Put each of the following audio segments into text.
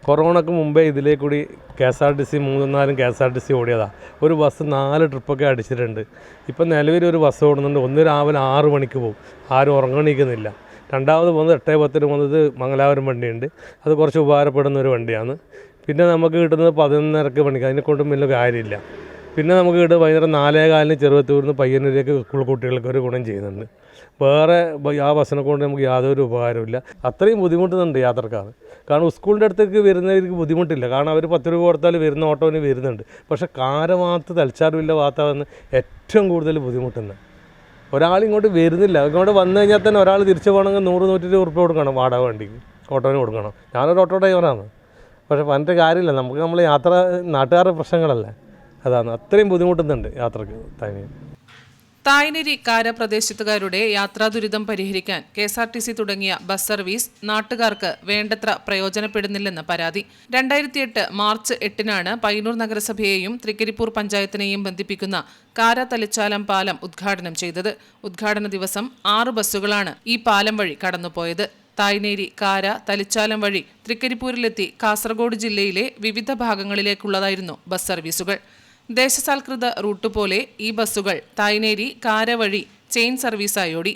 കൊറോണയ്ക്ക് മുമ്പേ ഇതിലേ കൂടി KSRTC 3-4 KSRTC ഓടിയതാണ്. ഒരു ബസ് 4 ട്രിപ്പൊക്കെ അടിച്ചിട്ടുണ്ട്. ഇപ്പം നിലവിൽ ഒരു ബസ് ഓടുന്നുണ്ട്. ഒന്ന് രാവിലെ 6 മണിക്ക് പോകും, ആരും ഉറങ്ങണിക്കുന്നില്ല. രണ്ടാമത് പോകുന്നത് 8:10 പോകുന്നത് മംഗലാപുരം വണ്ടിയുണ്ട്. അത് കുറച്ച് ഉപകാരപ്പെടുന്ന ഒരു വണ്ടിയാണ്. പിന്നെ നമുക്ക് കിട്ടുന്നത് 11:30 മണിക്ക്, അതിനെക്കൊണ്ടും വലിയ കാര്യമില്ല. പിന്നെ നമുക്ക് കിട്ടും വൈകുന്നേരം 4:15 ചെറുവത്തൂരിൽ നിന്ന് പയ്യന്നൂരേക്ക് സ്കൂൾ കുട്ടികൾക്ക് ഒരു ഗുണം ചെയ്യുന്നുണ്ട്. വേറെ ആ ബസ്സിനെ കൊണ്ട് നമുക്ക് യാതൊരു ഉപകാരമില്ല. അത്രയും ബുദ്ധിമുട്ടുന്നുണ്ട് യാത്രക്കാർ. കാരണം സ്കൂളിൻ്റെ അടുത്തേക്ക് വരുന്നവർക്ക് ബുദ്ധിമുട്ടില്ല, കാരണം അവർ 10 രൂപ കൊടുത്താൽ വരുന്ന ഓട്ടോന് വരുന്നുണ്ട്. പക്ഷേ കാരമാത്ത് തലച്ചാറുമില്ല ഭാഗത്താണ് ഏറ്റവും കൂടുതൽ ബുദ്ധിമുട്ടുന്നത്. ഒരാളിങ്ങോട്ട് വരുന്നില്ല. ഇങ്ങോട്ട് വന്നു കഴിഞ്ഞാൽ തന്നെ ഒരാൾ തിരിച്ചു പോകണമെങ്കിൽ 100-120 ഉറുപ്പിക കൊടുക്കണം വാടക വണ്ടിക്ക്, ഓട്ടോന് കൊടുക്കണം. ഞാനൊരു ഓട്ടോ ഡ്രൈവറാണ്. പക്ഷേ പറഞ്ഞിട്ട് കാര്യമില്ല, നമുക്ക് നമ്മൾ യാത്ര നാട്ടുകാരുടെ പ്രശ്നങ്ങളല്ലേ, അതാണ്. അത്രയും ബുദ്ധിമുട്ടുന്നുണ്ട് യാത്രക്ക്. തായ്നേരി കാരപ്രദേശത്തുകാരുടെ യാത്രാ ദുരിതം പരിഹരിക്കാൻ KSRTC തുടങ്ങിയ ബസ് സർവീസ് നാട്ടുകാർക്ക് വേണ്ടത്ര പ്രയോജനപ്പെടുന്നില്ലെന്ന് പരാതി. 2008 മാർച്ച് 8-നാണ് പയ്യന്നൂർ നഗരസഭയെയും തൃക്കരിപ്പൂർ പഞ്ചായത്തിനെയും ബന്ധിപ്പിക്കുന്ന കാര-തളിച്ചാലം പാലം ഉദ്ഘാടനം ചെയ്തത്. ഉദ്ഘാടന ദിവസം 6 ബസ്സുകളാണ് ഈ പാലം വഴി കടന്നുപോയത്. തായ്നേരി കാര-തളിച്ചാലം വഴി തൃക്കരിപ്പൂരിലെത്തി കാസർഗോഡ് ജില്ലയിലെ വിവിധ ഭാഗങ്ങളിലേക്കുള്ളതായിരുന്നു ബസ് സർവീസുകൾ. ദേശസാൽകൃത റൂട്ട് പോലെ ഈ ബസ്സുകൾ തായ്നേരി കാര വഴി ചെയിൻ സർവീസായി ഓടി.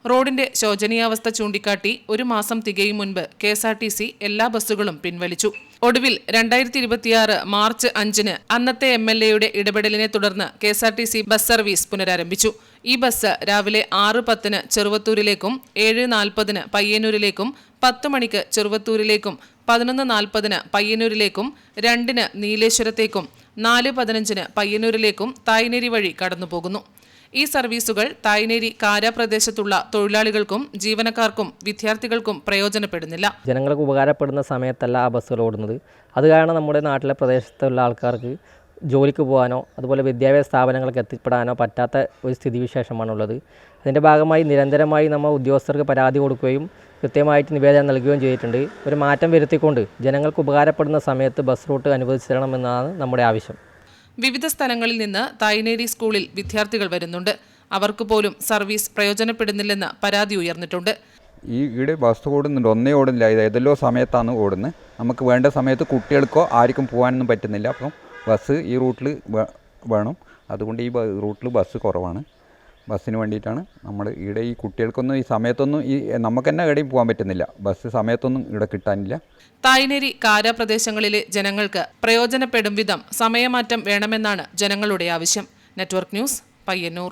റോഡിന്റെ ശോചനീയാവസ്ഥ ചൂണ്ടിക്കാട്ടി 1 മാസം തികയും മുൻപ് KSRTC എല്ലാ ബസ്സുകളും പിൻവലിച്ചു. ഒടുവിൽ 2026 മാർച്ച് 5-ന് അന്നത്തെ MLA-യുടെ ഇടപെടലിനെ തുടർന്ന് KSRTC ബസ് സർവീസ് പുനരാരംഭിച്ചു. ഈ ബസ് രാവിലെ 6:10-ന് ചെറുവത്തൂരിലേക്കും 7:40-ന് പയ്യന്നൂരിലേക്കും 10 മണിക്ക് ചെറുവത്തൂരിലേക്കും 11:40-ന് പയ്യന്നൂരിലേക്കും 2-ന് നീലേശ്വരത്തേക്കും 4:15-ന് പയ്യന്നൂരിലേക്കും തായ്നേരി വഴി കടന്നുപോകുന്നു. ഈ സർവീസുകൾ തായ്നേരി കാരപ്രദേശത്തുള്ള തൊഴിലാളികൾക്കും ജീവനക്കാർക്കും വിദ്യാർത്ഥികൾക്കും പ്രയോജനപ്പെടുന്നില്ല. ജനങ്ങൾക്ക് ഉപകാരപ്പെടുന്ന സമയത്തല്ല ആ ബസ്സുകൾ ഓടുന്നത്. അത് കാരണം നമ്മുടെ നാട്ടിലെ പ്രദേശത്തുള്ള ആൾക്കാർക്ക് ജോലിക്ക് പോകാനോ അതുപോലെ വിദ്യാഭ്യാസ സ്ഥാപനങ്ങൾക്ക് എത്തിപ്പെടാനോ പറ്റാത്ത ഒരു സ്ഥിതിവിശേഷമാണുള്ളത്. അതിൻ്റെ ഭാഗമായി നിരന്തരമായി നമ്മൾ ഉദ്യോഗസ്ഥർക്ക് പരാതി കൊടുക്കുകയും കൃത്യമായിട്ട് നിവേദനം നൽകുകയും ചെയ്തിട്ടുണ്ട്. ഒരു മാറ്റം വരുത്തിക്കൊണ്ട് ജനങ്ങൾക്ക് ഉപകാരപ്പെടുന്ന സമയത്ത് ബസ് റൂട്ട് അനുവദിച്ചു തരണമെന്നാണ് നമ്മുടെ ആവശ്യം. വിവിധ സ്ഥലങ്ങളിൽ നിന്ന് തായ്നേരി സ്കൂളിൽ വിദ്യാർത്ഥികൾ വരുന്നുണ്ട്. അവർക്ക് പോലും സർവീസ് പ്രയോജനപ്പെടുന്നില്ലെന്ന് പരാതി ഉയർന്നിട്ടുണ്ട്. ഇവിടെ ബസ് ഓടുന്നുണ്ട്, ഒന്നേ ഓടുന്നില്ല. ഇത് ഏതെല്ലോ സമയത്താണ് ഓടുന്നത്. നമുക്ക് വേണ്ട സമയത്ത് കുട്ടികൾക്കോ ആർക്കും പോകാനൊന്നും പറ്റുന്നില്ല. അപ്പം ബസ് ഈ റൂട്ടിൽ വേണം. അതുകൊണ്ട് ഈ റൂട്ടിൽ ബസ് കുറവാണ്. ബസ്സിന് വേണ്ടിയിട്ടാണ് നമ്മൾ ഇവിടെ ഈ കുട്ടികൾക്കൊന്നും ഈ സമയത്തൊന്നും നമുക്ക് തന്നെ എവിടെയും പോകാൻ പറ്റുന്നില്ല. ബസ് സമയത്തൊന്നും ഇവിടെ കിട്ടാനില്ല. തായ്നേരി കാരപ്രദേശങ്ങളിലെ ജനങ്ങൾക്ക് പ്രയോജനപ്പെടും വിധം സമയമാറ്റം വേണമെന്നാണ് ജനങ്ങളുടെ ആവശ്യം. Network news, Payyanur.